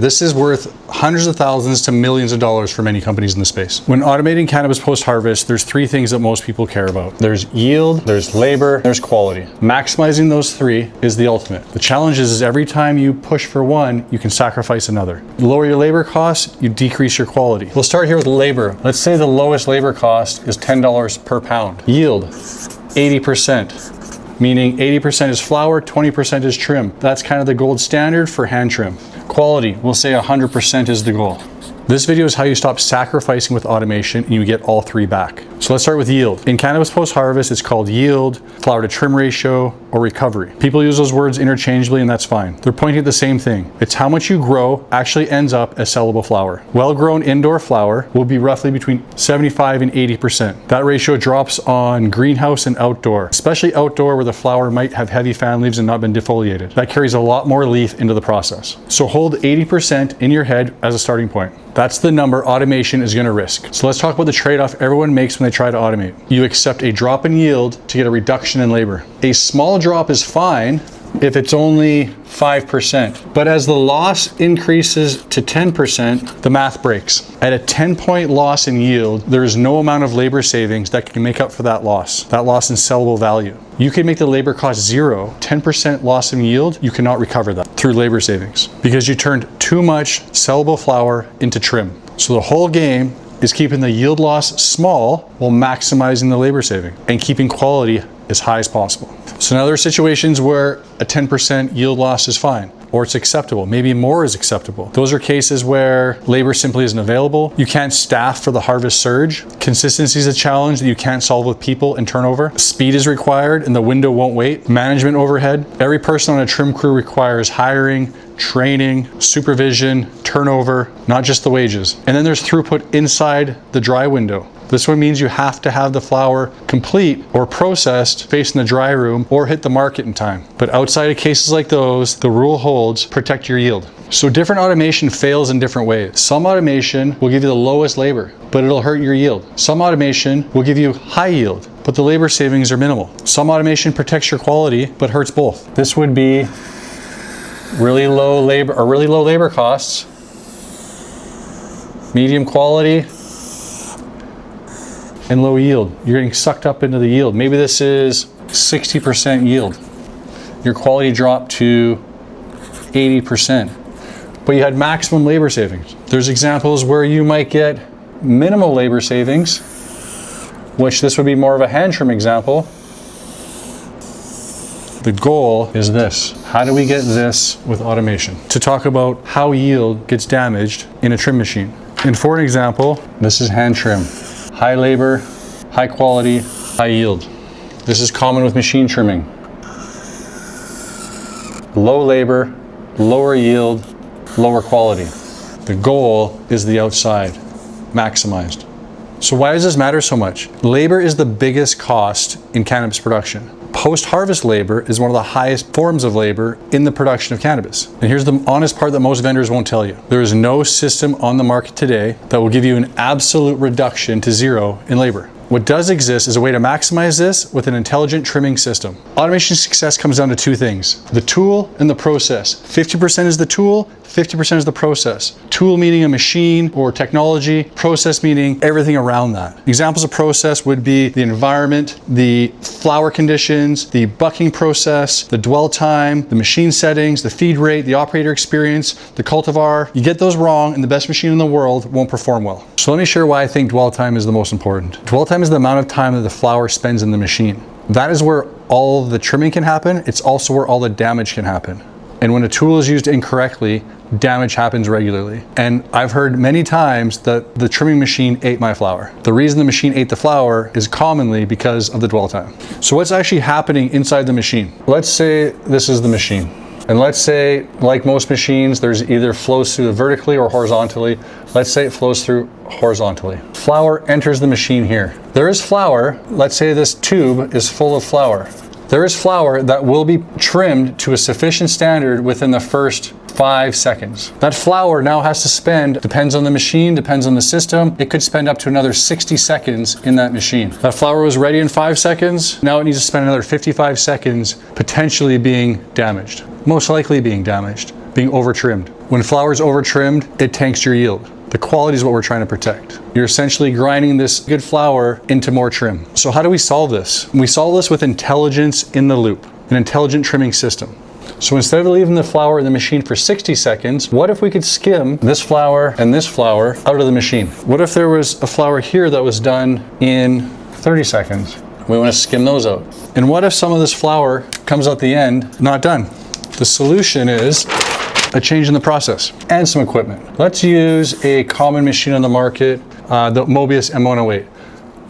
This is worth hundreds of thousands to millions of dollars for many companies in the space. When automating cannabis post-harvest, there's three things that most people care about. There's yield, there's labor, there's quality. Maximizing those three is the ultimate. The challenge is every time you push for one, you can sacrifice another. You lower your labor costs, you decrease your quality. We'll start here with labor. Let's say the lowest labor cost is $10 per pound. Yield, 80%, meaning 80% is flower, 20% is trim. That's kind of the gold standard for hand trim. Quality, we'll say 100% is the goal. This video is how you stop sacrificing with automation and you get all three back. So let's start with yield. In cannabis post-harvest, it's called yield, flower to trim ratio, or recovery. People use those words interchangeably and that's fine. They're pointing at the same thing. It's how much you grow actually ends up as sellable flower. Well-grown indoor flower will be roughly between 75 and 80%. That ratio drops on greenhouse and outdoor, especially outdoor where the flower might have heavy fan leaves and not been defoliated. That carries a lot more leaf into the process. So hold 80% in your head as a starting point. That's the number automation is going to risk. So let's talk about the trade-off everyone makes when they try to automate. You accept a drop in yield to get a reduction in labor. A small drop is fine if it's only 5%. But as the loss increases to 10%, the math breaks. At a 10-point loss in yield, there is no amount of labor savings that can make up for that loss in sellable value. You can make the labor cost zero, 10% loss in yield, you cannot recover that through labor savings because you turned too much sellable flower into trim. So the whole game is keeping the yield loss small while maximizing the labor saving and keeping quality as high as possible. So now there are situations where a 10% yield loss is fine, or it's acceptable. Maybe more is acceptable. Those are cases where labor simply isn't available. You can't staff for the harvest surge. Consistency is a challenge that you can't solve with people and turnover. Speed is required and the window won't wait. Management overhead. Every person on a trim crew requires hiring, training, supervision, turnover, not just the wages. And then there's throughput inside the dry window. This one means you have to have the flower complete or processed facing the dry room or hit the market in time. But outside of cases like those, the rule holds, protect your yield. So different automation fails in different ways. Some automation will give you the lowest labor, but it'll hurt your yield. Some automation will give you high yield, but the labor savings are minimal. Some automation protects your quality, but hurts both. This would be really low labor costs, medium quality, and low yield. You're getting sucked up into the yield. Maybe this is 60% yield. Your quality dropped to 80%, but you had maximum labor savings. There's examples where you might get minimal labor savings, which this would be more of a hand trim example. The goal is this. How do we get this with automation? To talk about how yield gets damaged in a trim machine. And for an example, this is hand trim. High labor, high quality, high yield. This is common with machine trimming. Low labor, lower yield, lower quality. The goal is the outside, maximized. So why does this matter so much? Labor is the biggest cost in cannabis production. Post-harvest labor is one of the highest forms of labor in the production of cannabis. And here's the honest part that most vendors won't tell you. There is no system on the market today that will give you an absolute reduction to zero in labor. What does exist is a way to maximize this with an intelligent trimming system. Automation success comes down to two things: the tool and the process. 50% is the tool, 50% is the process. Tool meaning a machine or technology, process meaning everything around that. Examples of process would be the environment, the flower conditions, the bucking process, the dwell time, the machine settings, the feed rate, the operator experience, the cultivar. You get those wrong and the best machine in the world won't perform well. So let me share why I think dwell time is the most important. Dwell time is the amount of time that the flower spends in the machine. That is where all the trimming can happen. It's also where all the damage can happen. And when a tool is used incorrectly, damage happens regularly. And I've heard many times that the trimming machine ate my flower. The reason the machine ate the flower is commonly because of the dwell time. So what's actually happening inside the machine? Let's say this is the machine. And let's say, like most machines, there's either flows through vertically or horizontally. Let's say it flows through horizontally. Flower enters the machine here. There is flower. Let's say this tube is full of flower. There is flower that will be trimmed to a sufficient standard within the first 5 seconds. That flower now has to spend, depends on the machine, depends on the system, it could spend up to another 60 seconds in that machine. That flower was ready in 5 seconds, now it needs to spend another 55 seconds potentially being damaged, most likely being damaged. being over-trimmed. When flour is over-trimmed, it tanks your yield. The quality is what we're trying to protect. You're essentially grinding this good flour into more trim. So how do we solve this? We solve this with intelligence in the loop, an intelligent trimming system. So instead of leaving the flour in the machine for 60 seconds, what if we could skim this flour and this flour out of the machine? What if there was a flour here that was done in 30 seconds? We want to skim those out. And what if some of this flour comes out the end not done? The solution is a change in the process and some equipment. Let's use a common machine on the market, the Mobius M108.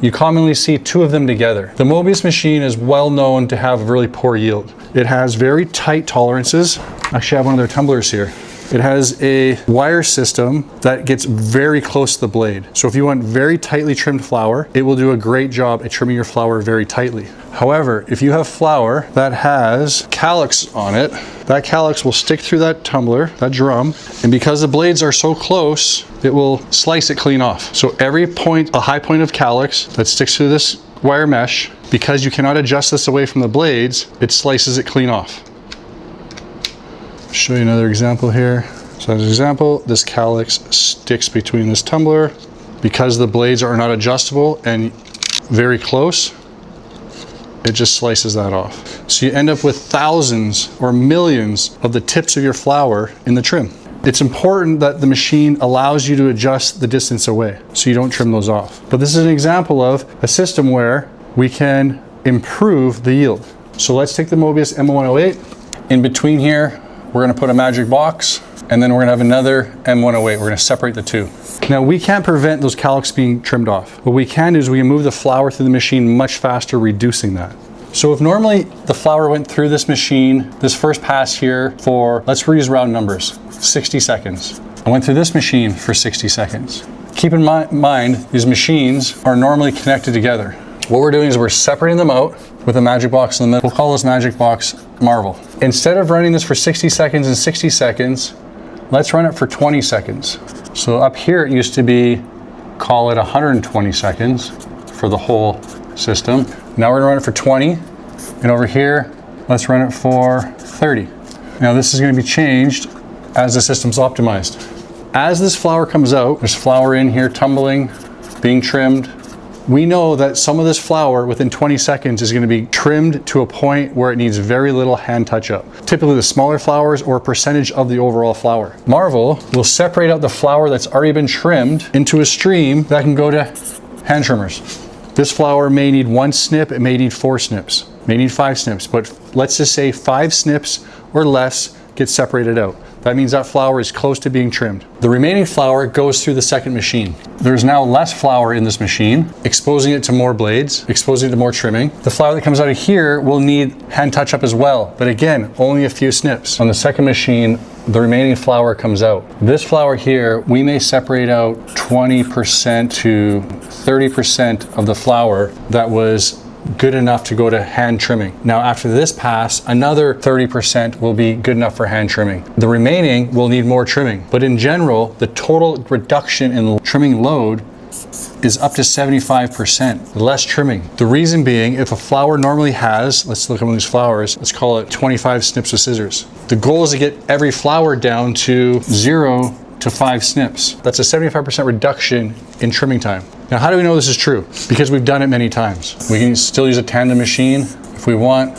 You commonly see two of them together. The Mobius machine is well known to have really poor yield. It has very tight tolerances. Actually, I have one of their tumblers here. It has a wire system that gets very close to the blade. So if you want very tightly trimmed flour, it will do a great job at trimming your flour very tightly. However, if you have flour that has calyx on it, that calyx will stick through that tumbler, that drum, and because the blades are so close, it will slice it clean off. So every point, a high point of calyx that sticks through this wire mesh, because you cannot adjust this away from the blades, it slices it clean off. Show you another example here. So as an example, this calyx sticks between this tumbler. Because the blades are not adjustable and very close, it just slices that off. So you end up with thousands or millions of the tips of your flour in the trim. It's important that the machine allows you to adjust the distance away so you don't trim those off. But this is an example of a system where we can improve the yield. So let's take the Mobius M108. In between here, we're going to put a magic box, and then we're going to have another M108. We're going to separate the two. Now, we can't prevent those calyx being trimmed off. What we can do is we can move the flour through the machine much faster, reducing that. So if normally the flour went through this machine, this first pass here for, let's reuse round numbers, 60 seconds. I went through this machine for 60 seconds. Keep in mind, these machines are normally connected together. What we're doing is we're separating them out with a magic box in the middle. We'll call this magic box Marvel. Instead of running this for 60 seconds and 60 seconds, let's run it for 20 seconds. So up here it used to be, call it 120 seconds for the whole system. Now we're gonna run it for 20, and over here, let's run it for 30. Now this is gonna be changed as the system's optimized. As this flour comes out, there's flour in here tumbling, being trimmed. We know that some of this flour within 20 seconds is going to be trimmed to a point where it needs very little hand touch up. Typically the smaller flours or a percentage of the overall flour. Marvel will separate out the flour that's already been trimmed into a stream that can go to hand trimmers. This flour may need 1 snip, it may need 4 snips, may need 5 snips, but let's just say 5 snips or less get separated out. That means that flour is close to being trimmed. The remaining flour goes through the second machine. There's now less flour in this machine, exposing it to more blades, exposing it to more trimming. The flour that comes out of here will need hand touch up as well, but again, only a few snips. On the second machine, the remaining flour comes out. This flour here, we may separate out 20% to 30% of the flour that was good enough to go to hand trimming. Now after this pass, another 30% will be good enough for hand trimming. The remaining will need more trimming. But in general, the total reduction in trimming load is up to 75% less trimming. The reason being, if a flour normally has, let's look at one of these flours, let's call it 25 snips with scissors. The goal is to get every flour down to 0 to 5 snips. That's a 75% reduction in trimming time. Now, how do we know this is true? Because we've done it many times. We can still use a tandem machine if we want.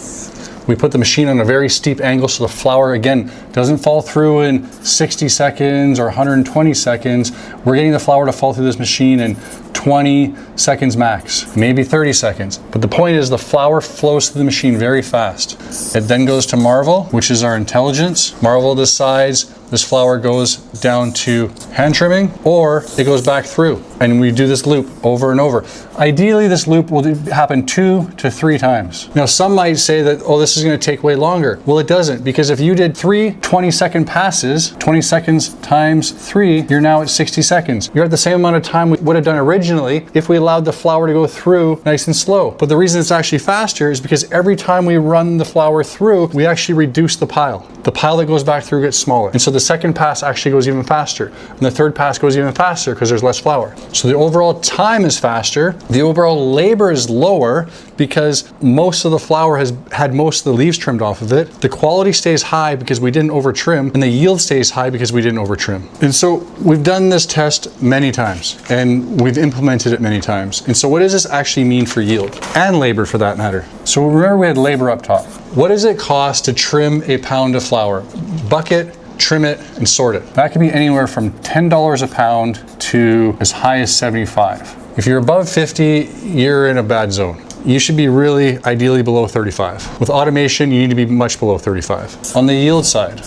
We put the machine on a very steep angle so the flour, again, doesn't fall through in 60 seconds or 120 seconds. We're getting the flour to fall through this machine in 20 seconds max, maybe 30 seconds. But the point is the flour flows through the machine very fast. It then goes to Marvel, which is our intelligence. Marvel decides this flour goes down to hand trimming or it goes back through. And we do this loop over and over. Ideally, this loop will happen 2 to 3 times. Now, some might say that, oh, this is gonna take way longer. Well, it doesn't, because if you did 3 20-second passes, 20 seconds times 3, you're now at 60 seconds. You're at the same amount of time we would have done originally originally if we allowed the flower to go through nice and slow. But the reason it's actually faster is because every time we run the flower through, we actually reduce the pile. The pile that goes back through gets smaller. And so the second pass actually goes even faster. And the third pass goes even faster because there's less flower. So the overall time is faster. The overall labor is lower because most of the flower has had most of the leaves trimmed off of it. The quality stays high because we didn't over trim, and the yield stays high because we didn't over trim. And so we've done this test many times and we've implemented it many times. And so what does this actually mean for yield and labor for that matter? So remember we had labor up top. What does it cost to trim a pound of flower? Bucket, trim it, and sort it. That can be anywhere from $10 a pound to as high as 75. If you're above 50, you're in a bad zone. You should be really ideally below 35. With automation, you need to be much below 35. On the yield side,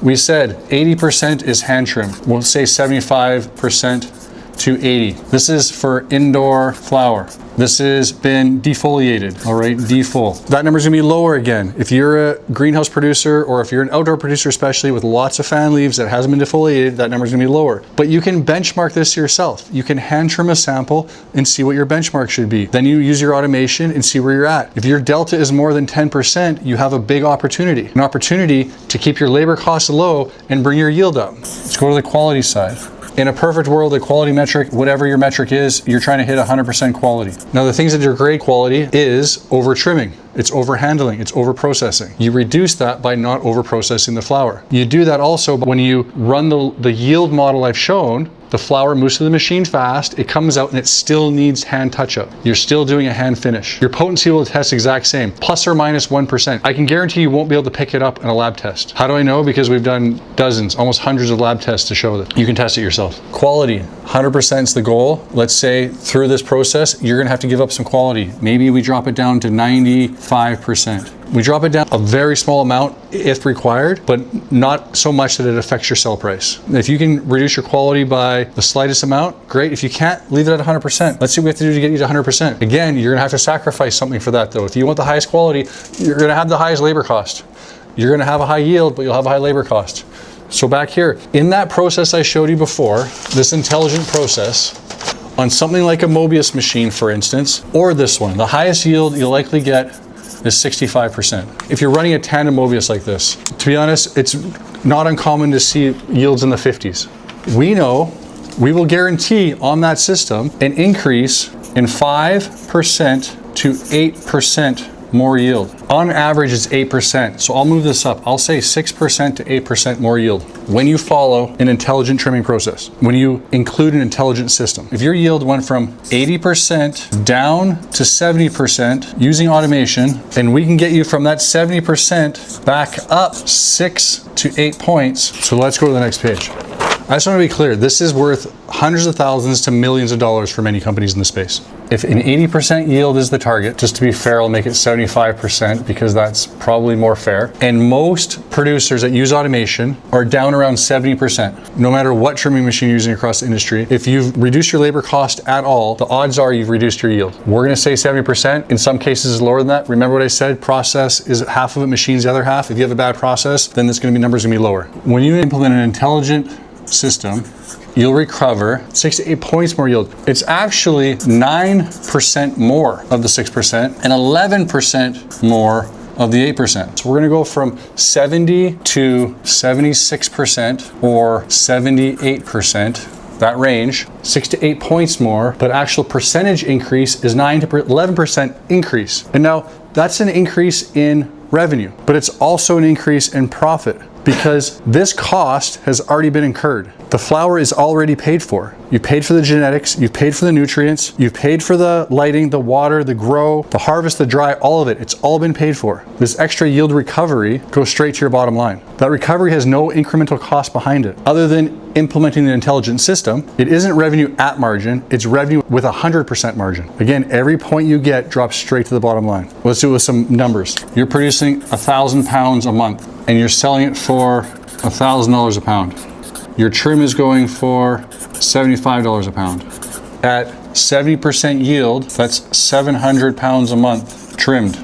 we said 80% is hand trim. We'll say 75% to 80. This is for indoor flower. This has been defoliated, all right, defol. That number's gonna be lower again. If you're a greenhouse producer or if you're an outdoor producer, especially with lots of fan leaves that hasn't been defoliated, that number's gonna be lower. But you can benchmark this yourself. You can hand trim a sample and see what your benchmark should be. Then you use your automation and see where you're at. If your delta is more than 10%, you have a big opportunity. An opportunity to keep your labor costs low and bring your yield up. Let's go to the quality side. In a perfect world, a quality metric, whatever your metric is, you're trying to hit 100% quality. Now, the things that are great quality is over trimming. It's over handling, it's over processing. You reduce that by not over processing the flower. You do that also when you run the yield model I've shown. The flower moves through the machine fast, it comes out and it still needs hand touch-up. You're still doing a hand finish. Your potency will test exact same, plus or minus 1%. I can guarantee you won't be able to pick it up in a lab test. How do I know? Because we've done dozens, almost hundreds of lab tests to show that. You can test it yourself. Quality, 100% is the goal. Let's say through this process, you're gonna have to give up some quality. Maybe we drop it down to 95%. We drop it down a very small amount if required, but not so much that it affects your sell price. If you can reduce your quality by the slightest amount, great. If you can't, leave it at 100%. Let's see what we have to do to get you to 100%. Again, you're gonna have to sacrifice something for that though. If you want the highest quality, you're gonna have the highest labor cost. You're gonna have a high yield, but you'll have a high labor cost. So back here, in that process I showed you before, this intelligent process, on something like a Mobius machine, for instance, or this one, the highest yield you'll likely get is 65%. If you're running a tandem Mobius like this, to be honest, it's not uncommon to see yields in the 50s. We know we will guarantee on that system an increase in 5% to 8% more yield. On average, it's 8%. So I'll move this up. I'll say 6% to 8% more yield when you follow an intelligent trimming process, when you include an intelligent system. If your yield went from 80% down to 70% using automation, and we can get you from that 70% back up 6 to 8 points. So let's go to the next page. I just want to be clear, this is worth hundreds of thousands to millions of dollars for many companies in the space. If an 80% yield is the target, just to be fair, I'll make it 75% because that's probably more fair. And most producers that use automation are down around 70%. No matter what trimming machine you're using across the industry, if you've reduced your labor cost at all, the odds are you've reduced your yield. We're gonna say 70%. In some cases it's lower than that. Remember what I said, process is half of it, machine's the other half. If you have a bad process, then this numbers gonna be lower. When you implement an intelligent system, you'll recover 6 to 8 points more yield. It's actually 9% more of the 6% and 11% more of the 8%. So we're gonna go from 70 to 76% or 78%, that range, 6 to 8 points more, but actual percentage increase is 9 to 11% increase. And now that's an increase in revenue, but it's also an increase in profit because this cost has already been incurred. The flower is already paid for. You paid for the genetics, you've paid for the nutrients, you've paid for the lighting, the water, the grow, the harvest, the dry, all of it. It's all been paid for. This extra yield recovery goes straight to your bottom line. That recovery has no incremental cost behind it. Other than implementing the intelligent system, it isn't revenue at margin, it's revenue with 100% margin. Again, every point you get drops straight to the bottom line. Let's do it with some numbers. You're producing 1,000 pounds a month and you're selling it for $1,000 a pound. Your trim is going for $75 a pound. At 70% yield, that's 700 pounds a month trimmed.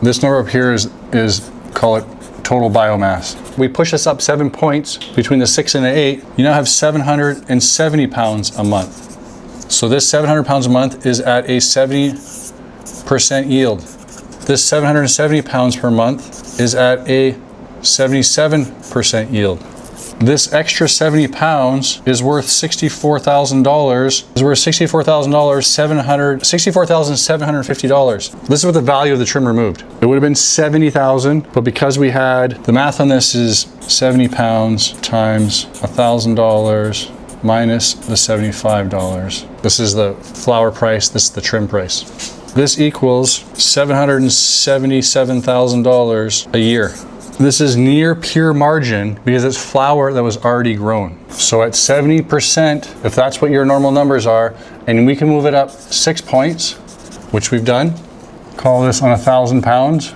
This number up here is call it total biomass. We push this up 7 points between the 6 and the 8. You now have 770 pounds a month. So this 700 pounds a month is at a 70% yield. This 770 pounds per month is at a 77% yield. This extra 70 pounds is worth $64,000. Is worth $64,750. This is what the value of the trim removed. It would have been 70,000, but because we had, the math on this is 70 pounds times $1,000 minus the $75. This is the flower price, this is the trim price. This equals $777,000 a year. This is near pure margin because it's flower that was already grown. So at 70%, if that's what your normal numbers are, and we can move it up 6 points, which we've done, call this on 1,000 pounds.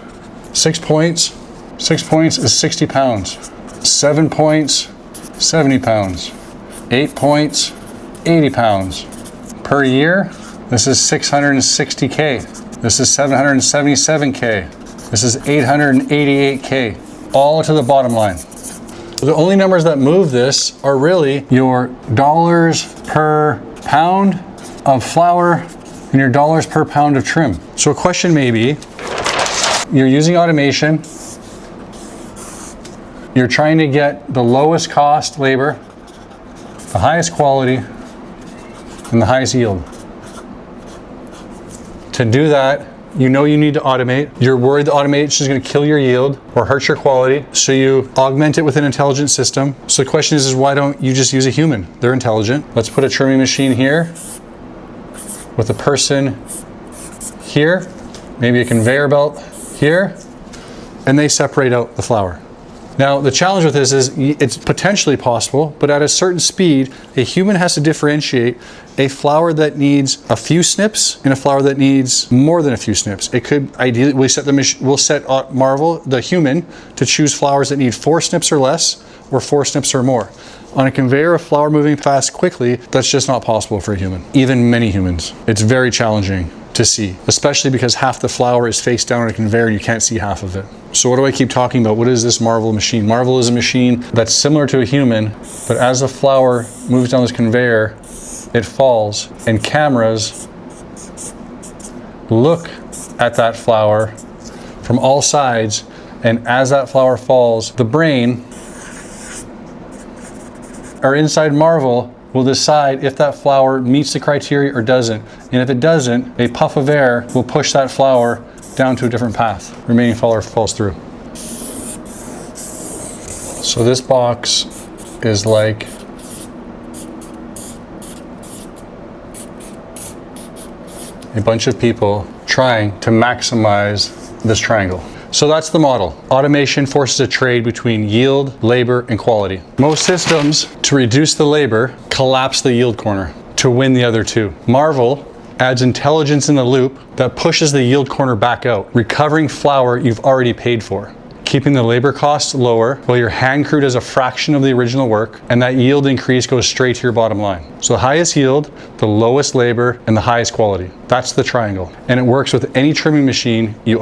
6 points is 60 pounds. 7 points, 70 pounds. 8 points, 80 pounds. Per year, this is 660K. This is 777K. This is 888K. All to the bottom line. The only numbers that move this are really your dollars per pound of flower and your dollars per pound of trim. So a question may be, you're using automation, you're trying to get the lowest cost labor, the highest quality, and the highest yield. To do that, you know you need to automate. You're worried the automation is going to kill your yield or hurt your quality, so you augment it with an intelligent system. So the question is why don't you just use a human? They're intelligent. Let's put a trimming machine here with a person here, maybe a conveyor belt here, and they separate out the flower. Now, the challenge with this is it's potentially possible, but at a certain speed, a human has to differentiate a flower that needs a few snips and a flower that needs more than a few snips. It could ideally, we'll set Marvel, the human, to choose flowers that need 4 snips or less, or 4 snips or more. On a conveyor of flower moving fast quickly, that's just not possible for a human, even many humans. It's very challenging to see, especially because half the flower is face down on a conveyor and you can't see half of it. So what do I keep talking about? What is this Marvel machine? Marvel is a machine that's similar to a human, but as the flower moves down this conveyor, it falls, and cameras look at that flower from all sides, and as that flower falls, the brain, or inside Marvel, will decide if that flower meets the criteria or doesn't. And if it doesn't, a puff of air will push that flower down to a different path. Remaining flower falls through. So this box is like a bunch of people trying to maximize this triangle. So that's the model. Automation forces a trade between yield, labor, and quality. Most systems, to reduce the labor, collapse the yield corner to win the other two. Marvel adds intelligence in the loop that pushes the yield corner back out, recovering flower you've already paid for, keeping the labor costs lower while your hand crew does a fraction of the original work, and that yield increase goes straight to your bottom line. So the highest yield, the lowest labor, and the highest quality. That's the triangle. And it works with any trimming machine you